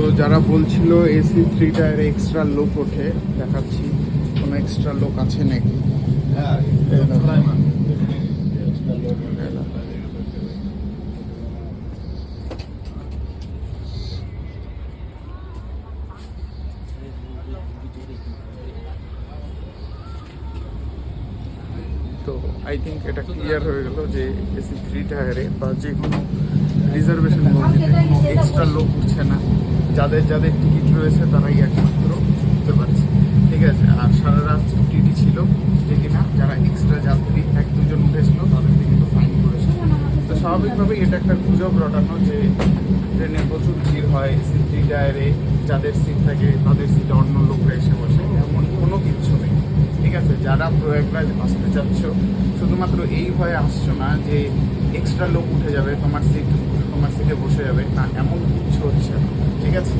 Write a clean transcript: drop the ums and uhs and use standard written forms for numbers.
তো যারা বলছিল এসি 3 টায়ারে এক্সট্রা লোক ওঠে, দেখাচ্ছি কোনো এক্সট্রা লোক আছে নাকি। তো আই থিঙ্ক এটা ক্লিয়ার হয়ে গেল যে এসি 3 টায়ারে বা যে কোনো রিজার্ভেশন বগিতে কোনো এক্সট্রা লোক উঠছে না। যাদের যাদের টিকিট রয়েছে তারাই একমাত্র উঠতে পারছে, ঠিক আছে। আর সারা রাত টিটি ছিল, যে কিনা যারা এক্সট্রা যাত্রী 1-2 জন উঠেছিল তাদেরকে কিন্তু ফাইন করেছে। তো স্বাভাবিকভাবেই এটা একটা গুজব রটানো যে ট্রেনে প্রচুর ভিড় হয় এসি 3 টায়ারে, যাদের সিট থাকে তাদের সিটে অন্য লোকরা এসে বসে, এমন কোনো কিচ্ছু নেই, ঠিক আছে। যারা প্রয়াগরাজ আসতে চাচ্ছ শুধুমাত্র এই ভয়ে আসছো না যে এক্সট্রা লোক উঠে যাবে, তোমার সিটে বসে যাবে, না এমন কিচ্ছু হচ্ছে না, ঠিক আছে।